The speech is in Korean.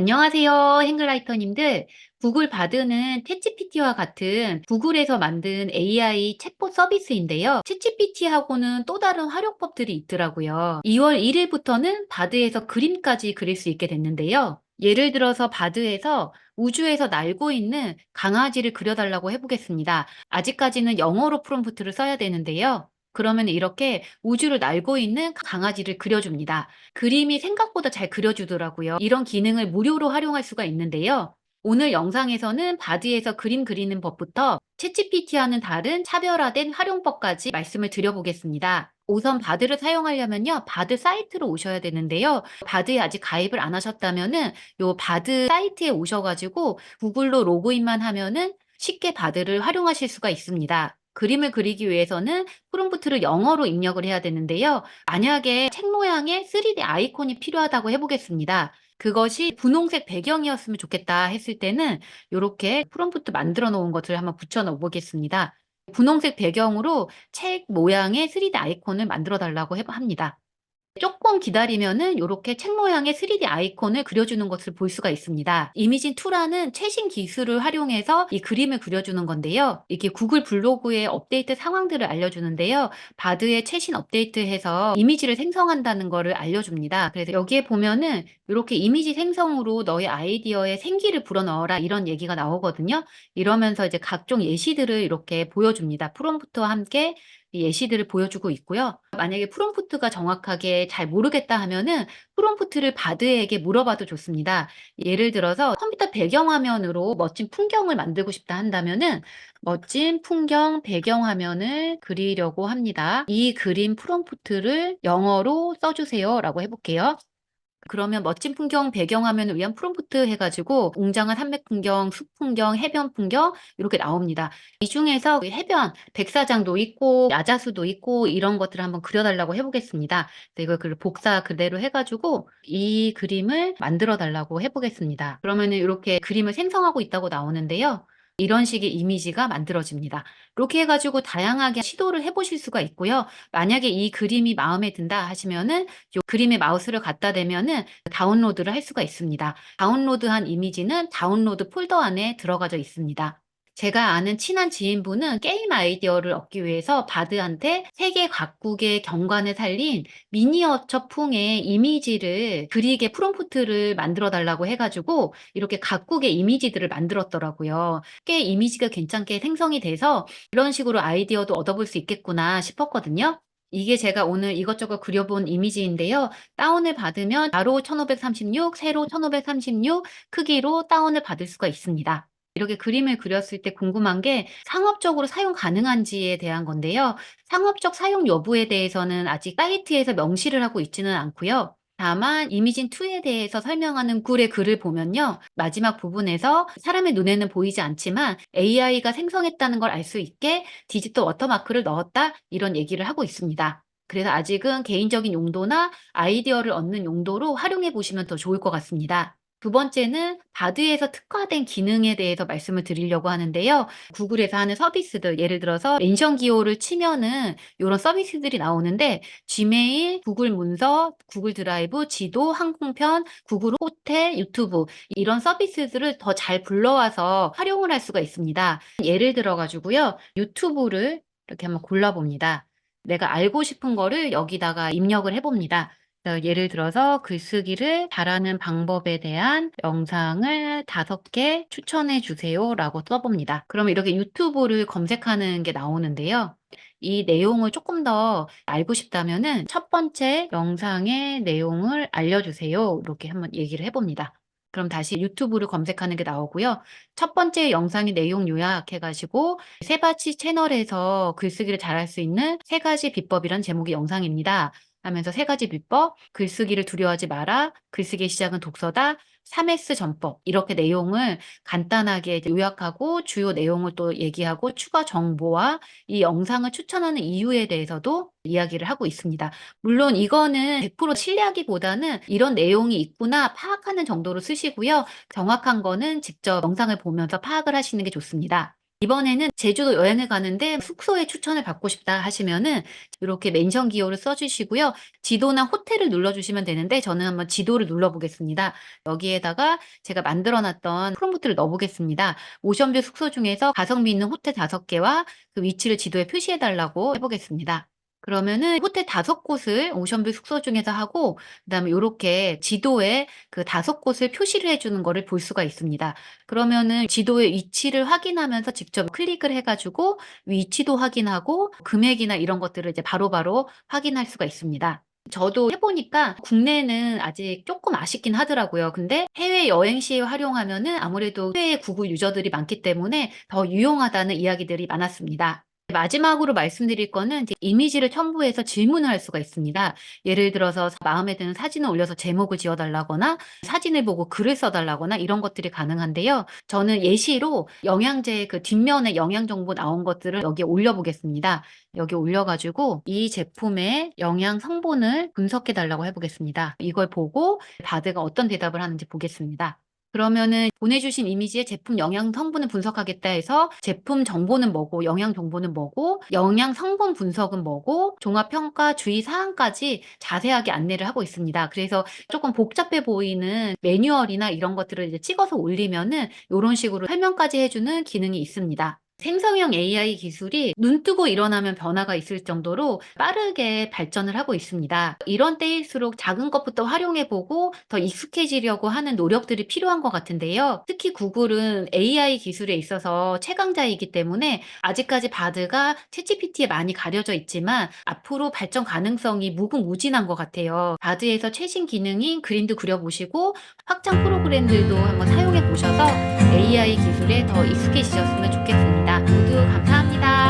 안녕하세요, 행글라이터님들. 구글 바드는 챗GPT와 같은 구글에서 만든 AI 챗봇 서비스인데요. 챗GPT하고는 또 다른 활용법들이 있더라고요. 2월 1일부터는 바드에서 그림까지 그릴 수 있게 됐는데요. 예를 들어서 바드에서 우주에서 날고 있는 강아지를 그려달라고 해보겠습니다. 아직까지는 영어로 프롬프트를 써야 되는데요. 그러면 이렇게 우주를 날고 있는 강아지를 그려줍니다. 그림이 생각보다 잘 그려주더라고요. 이런 기능을 무료로 활용할 수가 있는데요. 오늘 영상에서는 바드에서 그림 그리는 법부터 챗GPT와는 다른 차별화된 활용법까지 말씀을 드려보겠습니다. 우선 바드를 사용하려면요, 바드 사이트로 오셔야 되는데요. 바드에 아직 가입을 안 하셨다면은 요 바드 사이트에 오셔가지고 구글로 로그인만 하면은 쉽게 바드를 활용하실 수가 있습니다. 그림을 그리기 위해서는 프롬프트를 영어로 입력을 해야 되는데요. 만약에 책 모양의 3D 아이콘이 필요하다고 해보겠습니다. 그것이 분홍색 배경이었으면 좋겠다 했을 때는 이렇게 프롬프트 만들어 놓은 것을 한번 붙여 넣어 보겠습니다. 분홍색 배경으로 책 모양의 3D 아이콘을 만들어 달라고 합니다. 조금 기다리면은 요렇게 책 모양의 3D 아이콘을 그려주는 것을 볼 수가 있습니다. 이미진 2라는 최신 기술을 활용해서 이 그림을 그려주는 건데요. 이게 구글 블로그의 업데이트 상황들을 알려주는데요. 바드에 최신 업데이트해서 이미지를 생성한다는 거를 알려줍니다. 그래서 여기에 보면은 이렇게 이미지 생성으로 너의 아이디어에 생기를 불어넣어라 이런 얘기가 나오거든요. 이러면서 이제 각종 예시들을 이렇게 보여줍니다. 프롬프트와 함께 이 예시들을 보여주고 있고요. 만약에 프롬프트가 정확하게 잘 모르겠다 하면은 프롬프트를 바드에게 물어봐도 좋습니다. 예를 들어서 컴퓨터 배경화면으로 멋진 풍경을 만들고 싶다 한다면은 멋진 풍경 배경화면을 그리려고 합니다. 이 그림 프롬프트를 영어로 써주세요라고 해볼게요. 그러면 멋진 풍경 배경화면을 위한 프롬프트 해가지고 웅장한 산맥 풍경, 숲 풍경, 해변 풍경 이렇게 나옵니다. 이 중에서 해변, 백사장도 있고 야자수도 있고 이런 것들을 한번 그려달라고 해보겠습니다. 이걸 복사 그대로 해가지고 이 그림을 만들어 달라고 해보겠습니다. 그러면은 이렇게 그림을 생성하고 있다고 나오는데요. 이런 식의 이미지가 만들어집니다. 이렇게 해가지고 다양하게 시도를 해보실 수가 있고요. 만약에 이 그림이 마음에 든다 하시면은 요 그림에 마우스를 갖다 대면은 다운로드를 할 수가 있습니다. 다운로드한 이미지는 다운로드 폴더 안에 들어가져 있습니다. 제가 아는 친한 지인분은 게임 아이디어를 얻기 위해서 바드한테 세계 각국의 경관을 살린 미니어처 풍의 이미지를 그리게 프롬프트를 만들어 달라고 해가지고 이렇게 각국의 이미지들을 만들었더라고요. 꽤 이미지가 괜찮게 생성이 돼서 이런 식으로 아이디어도 얻어볼 수 있겠구나 싶었거든요. 이게 제가 오늘 이것저것 그려본 이미지인데요. 다운을 받으면 가로 1536, 세로 1536 크기로 다운을 받을 수가 있습니다. 이렇게 그림을 그렸을 때 궁금한 게 상업적으로 사용 가능한지에 대한 건데요. 상업적 사용 여부에 대해서는 아직 사이트에서 명시를 하고 있지는 않고요. 다만 이미진 2에 대해서 설명하는 구글의 글을 보면요. 마지막 부분에서 사람의 눈에는 보이지 않지만 AI가 생성했다는 걸 알 수 있게 디지털 워터마크를 넣었다 이런 얘기를 하고 있습니다. 그래서 아직은 개인적인 용도나 아이디어를 얻는 용도로 활용해 보시면 더 좋을 것 같습니다. 두 번째는 바드에서 특화된 기능에 대해서 말씀을 드리려고 하는데요. 구글에서 하는 서비스들 예를 들어서 멘션 기호를 치면은 요런 서비스들이 나오는데 지메일, 구글 문서, 구글 드라이브, 지도, 항공편, 구글 호텔, 유튜브 이런 서비스들을 더 잘 불러와서 활용을 할 수가 있습니다. 예를 들어 가지고요. 유튜브를 이렇게 한번 골라 봅니다. 내가 알고 싶은 거를 여기다가 입력을 해 봅니다. 예를 들어서 글쓰기를 잘하는 방법에 대한 영상을 5개 추천해 주세요라고 써 봅니다. 그러면 이렇게 유튜브를 검색하는 게 나오는데요. 이 내용을 조금 더 알고 싶다면은 첫 번째 영상의 내용을 알려주세요. 이렇게 한번 얘기를 해 봅니다. 그럼 다시 유튜브를 검색하는 게 나오고요. 첫 번째 영상의 내용 요약해 가지고 세바치 채널에서 글쓰기를 잘할 수 있는 3가지 비법이란 제목의 영상입니다. 하면서 3가지 비법, 글쓰기를 두려워하지 마라, 글쓰기의 시작은 독서다, 3S 전법 이렇게 내용을 간단하게 요약하고 주요 내용을 또 얘기하고 추가 정보와 이 영상을 추천하는 이유에 대해서도 이야기를 하고 있습니다. 물론 이거는 100% 신뢰하기보다는 이런 내용이 있구나 파악하는 정도로 쓰시고요. 정확한 거는 직접 영상을 보면서 파악을 하시는 게 좋습니다. 이번에는 제주도 여행을 가는데 숙소에 추천을 받고 싶다 하시면은 이렇게 멘션 기호를 써 주시고요. 지도나 호텔을 눌러 주시면 되는데 저는 한번 지도를 눌러 보겠습니다. 여기에다가 제가 만들어 놨던 프롬프트를 넣어 보겠습니다. 오션뷰 숙소 중에서 가성비 있는 호텔 5개와 그 위치를 지도에 표시해 달라고 해 보겠습니다. 그러면은 호텔 5곳을 오션뷰 숙소 중에서 하고 그다음에 요렇게 지도에 그 5곳을 표시를 해 주는 거를 볼 수가 있습니다. 그러면은 지도의 위치를 확인하면서 직접 클릭을 해 가지고 위치도 확인하고 금액이나 이런 것들을 이제 바로바로 확인할 수가 있습니다. 저도 해 보니까 국내는 아직 쪼끔 아쉽긴 하더라고요. 근데 해외여행 시에 활용하면은 아무래도 해외 구글 유저들이 많기 때문에 더 유용하다는 이야기들이 많았습니다. 마지막으로 말씀드릴 거는 이제 이미지를 첨부해서 질문을 할 수가 있습니다. 예를 들어서 마음에 드는 사진을 올려서 제목을 지어 달라거나 사진을 보고 글을 써 달라거나 이런 것들이 가능한데요. 저는 예시로 영양제 그 뒷면에 영양 정보 나온 것들을 여기에 올려 보겠습니다. 여기 올려 가지고 이 제품의 영양 성분을 분석해 달라고 해 보겠습니다. 이걸 보고 바드가 어떤 대답을 하는지 보겠습니다. 그러면은 보내주신 이미지에 제품 영양 성분을 분석하겠다 해서 제품 정보는 뭐고 영양 정보는 뭐고 영양 성분 분석은 뭐고 종합 평가 주의 사항까지 자세하게 안내를 하고 있습니다. 그래서 조금 복잡해 보이는 매뉴얼이나 이런 것들을 이제 찍어서 올리면은 요런 식으로 설명까지 해 주는 기능이 있습니다. 생성형 AI 기술이 눈 뜨고 일어나면 변화가 있을 정도로 빠르게 발전을 하고 있습니다. 이런 때일수록 작은 것부터 활용해 보고 더 익숙해지려고 하는 노력들이 필요한 것 같은데요. 특히 구글은 AI 기술에 있어서 최강자이기 때문에 아직까지 바드가 챗GPT에 많이 가려져 있지만 앞으로 발전 가능성이 무궁무진한 것 같아요. 바드에서 최신 기능인 그림도 그려보시고 확장 프로그램들도 한번 사용해 보셔서 AI 기술에 더 익숙해지셨으면 좋겠습니다. 모두 감사합니다.